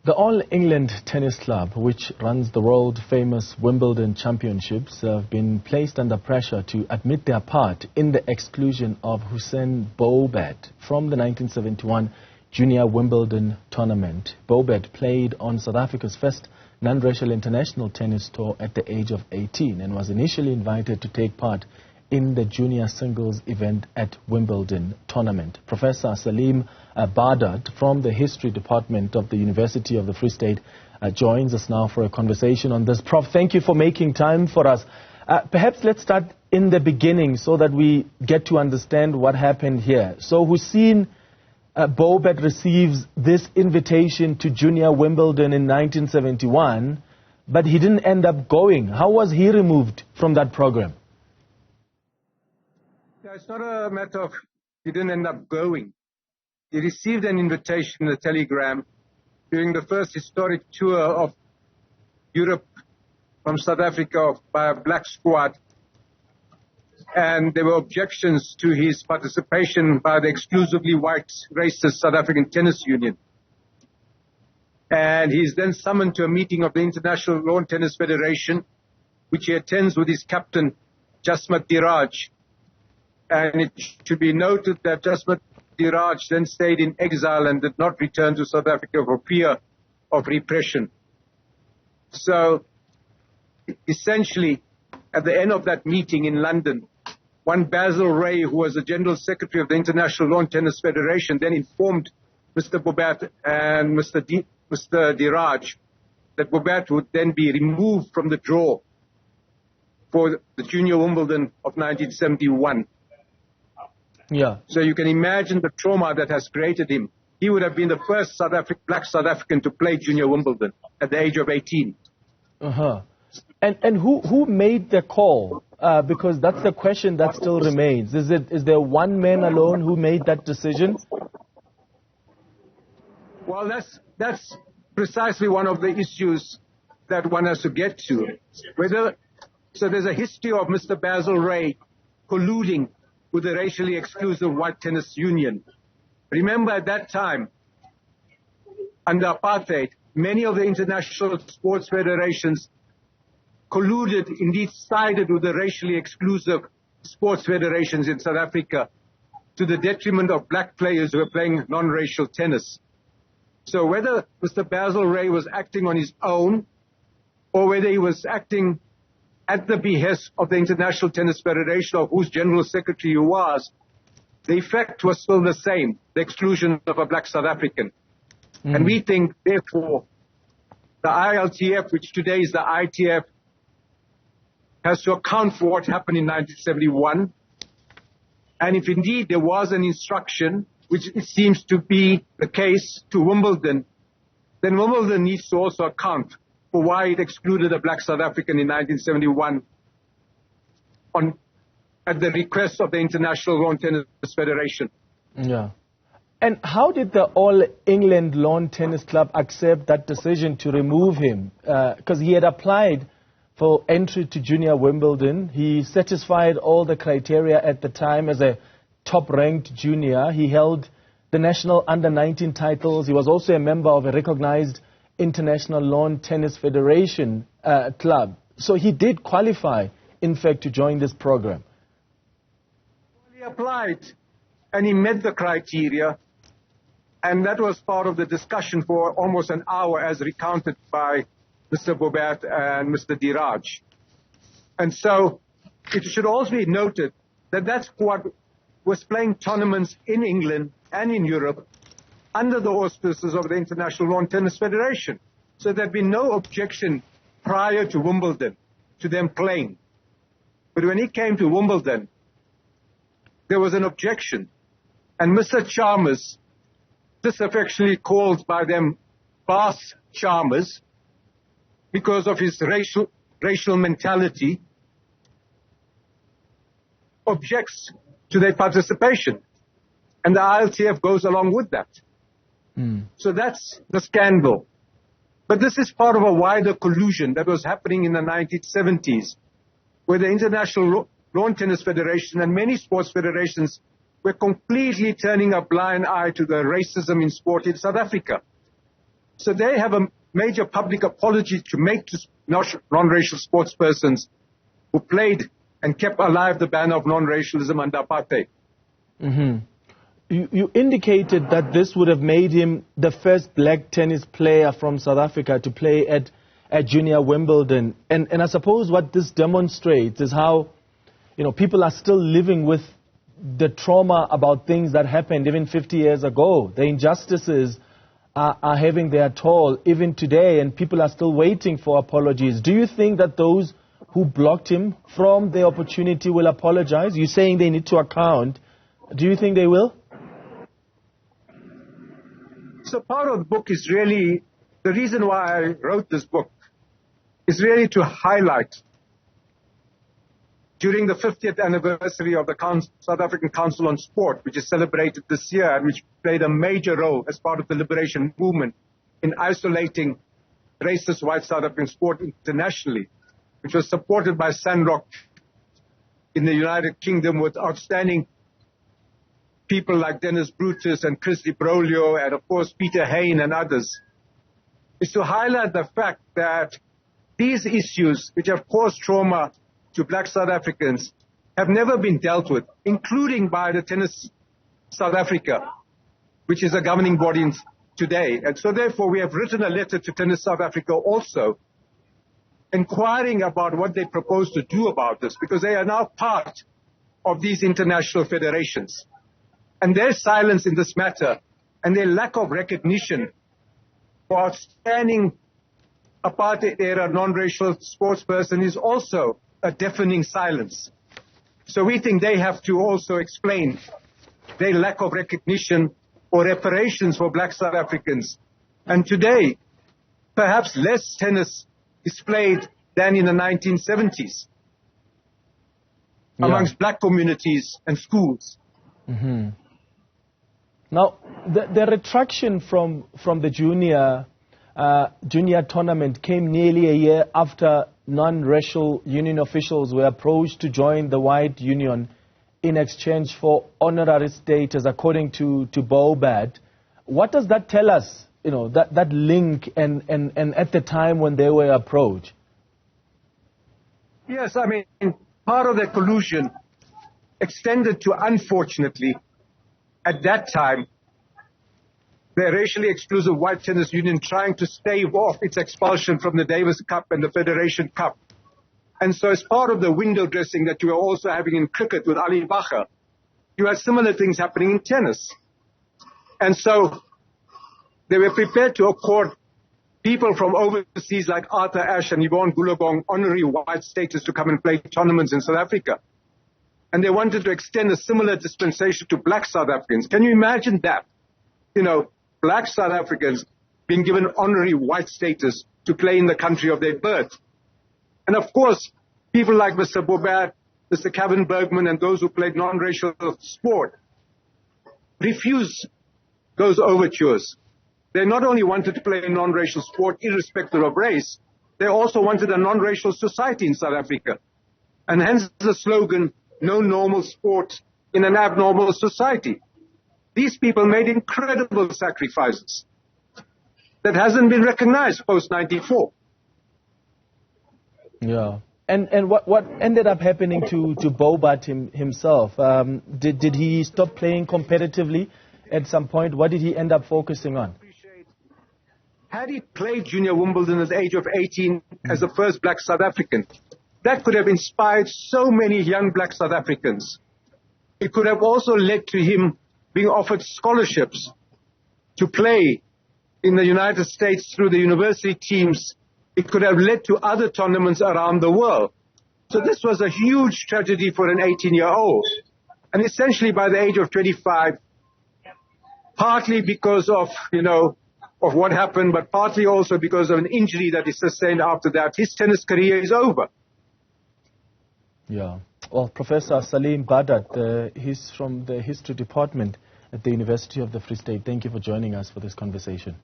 The All England Tennis Club, which runs the world-famous Wimbledon Championships, have been placed under pressure to admit their part in the exclusion of Hoosen Bobat from the 1971 Junior Wimbledon tournament. Bobat played on South Africa's first non-racial international tennis tour at the age of 18 and was initially invited to take part in the junior singles event at Wimbledon tournament. Professor Saleem Badat from the History Department of the University of the Free State joins us now for a conversation on this. Prof, thank you for making time for us. Perhaps let's start in the beginning so that we get to understand what happened here. So Hoosen Bobat receives this invitation to Junior Wimbledon in 1971, but he didn't end up going. How was he removed from that program? It's not a matter of he didn't end up going. He received an invitation, a telegram, during the first historic tour of Europe from South Africa by a black squad. And there were objections to his participation by the exclusively white racist South African Tennis Union. And he's then summoned to a meeting of the International Lawn Tennis Federation, which he attends with his captain, Jasmat Diraj. And it should be noted that Jasmat Diraj then stayed in exile and did not return to South Africa for fear of repression. So, essentially, at the end of that meeting in London, one Basil Ray, who was the General Secretary of the International Lawn Tennis Federation, then informed Mr. Bobat and Mr. Diraj that Bobat would then be removed from the draw for the Junior Wimbledon of 1971. Yeah. So you can imagine the trauma that has created him. He would have been the first black South African to play Junior Wimbledon at the age of 18. Uh-huh. And who made the call? Because that's the question that still remains. Is there one man alone who made that decision? Well, that's precisely one of the issues that one has to get to. So there's a history of Mr. Basil Ray colluding with the racially exclusive white tennis union. Remember, at that time, under apartheid, many of the international sports federations colluded, indeed sided with the racially exclusive sports federations in South Africa to the detriment of black players who were playing non-racial tennis. So whether Mr. Basil Ray was acting on his own or whether he was acting at the behest of the International Tennis Federation, of whose General Secretary he was, the effect was still the same, the exclusion of a black South African. And we think, therefore, the ILTF, which today is the ITF, has to account for what happened in 1971. And if indeed there was an instruction, which it seems to be the case, to Wimbledon, then Wimbledon needs to also account for why it excluded a black South African in 1971 at the request of the International Lawn Tennis Federation. Yeah. And how did the All England Lawn Tennis Club accept that decision to remove him? Because he had applied for entry to Junior Wimbledon. He satisfied all the criteria at the time as a top-ranked junior. He held the national under-19 titles. He was also a member of a recognized International Lawn Tennis Federation club. So he did qualify, in fact, to join this program. He applied and he met the criteria, and that was part of the discussion for almost an hour as recounted by Mr. Bobat and Mr. Diraj. And so it should also be noted that that squad was playing tournaments in England and in Europe under the auspices of the International Lawn Tennis Federation. So there'd been no objection prior to Wimbledon to them playing. But when he came to Wimbledon, there was an objection. And Mr. Chalmers, disaffectionately called by them Baas Chalmers, because of his racial mentality, objects to their participation. And the ILTF goes along with that. So that's the scandal. But this is part of a wider collusion that was happening in the 1970s, where the International Lawn Tennis Federation and many sports federations were completely turning a blind eye to the racism in sport in South Africa. So they have a major public apology to make to non-racial sports persons who played and kept alive the banner of non-racialism under apartheid. Mm-hmm. You indicated that this would have made him the first black tennis player from South Africa to play at Junior Wimbledon. And I suppose what this demonstrates is how, people are still living with the trauma about things that happened even 50 years ago. The injustices are having their toll even today, and people are still waiting for apologies. Do you think that those who blocked him from the opportunity will apologize? You're saying they need to account. Do you think they will? So part of the book is really, the reason why I wrote this book is really to highlight, during the 50th anniversary of the South African Council on Sport, which is celebrated this year and which played a major role as part of the liberation movement in isolating racist white South African sport internationally, which was supported by Sandrock in the United Kingdom with outstanding people like Dennis Brutus and Chris DiBroglio and, of course, Peter Hain and others, is to highlight the fact that these issues, which have caused trauma to black South Africans, have never been dealt with, including by the Tennis South Africa, which is a governing body today. And so, therefore, we have written a letter to Tennis South Africa also, inquiring about what they propose to do about this, because they are now part of these international federations. And their silence in this matter and their lack of recognition for outstanding apartheid-era non-racial sports person is also a deafening silence. So we think they have to also explain their lack of recognition or reparations for black South Africans. And today, perhaps less tennis is played than in the 1970s amongst black communities and schools. Mm-hmm. Now, the retraction from the junior tournament came nearly a year after non-racial union officials were approached to join the white union in exchange for honorary status, according to Bobat. What does that tell us, that link and at the time when they were approached? Yes, I mean, part of the collusion extended to, unfortunately, at that time, the racially exclusive white tennis union trying to stave off its expulsion from the Davis Cup and the Federation Cup. And so as part of the window dressing that you are also having in cricket with Ali Bacher, you had similar things happening in tennis. And so they were prepared to accord people from overseas like Arthur Ashe and Yvonne Goolagong honorary white status to come and play tournaments in South Africa. And they wanted to extend a similar dispensation to black South Africans. Can you imagine that? Black South Africans being given honorary white status to play in the country of their birth. And of course, people like Mr. Bobat, Mr. Kevin Bergman, and those who played non-racial sport refused those overtures. They not only wanted to play non-racial sport irrespective of race, they also wanted a non-racial society in South Africa. And hence the slogan, no normal sport in an abnormal society. These people made incredible sacrifices that hasn't been recognized post-94. Yeah. And what ended up happening to Bobat himself? Did he stop playing competitively at some point? What did he end up focusing on? Had he played Junior Wimbledon at the age of 18 as the first black South African, that could have inspired so many young black South Africans. It could have also led to him being offered scholarships to play in the United States through the university teams. It could have led to other tournaments around the world. So this was a huge tragedy for an 18-year-old. And essentially by the age of 25, partly because of what happened, but partly also because of an injury that he sustained after that, his tennis career is over. Yeah. Well, Professor Saleem Badat, he's from the History Department at the University of the Free State. Thank you for joining us for this conversation.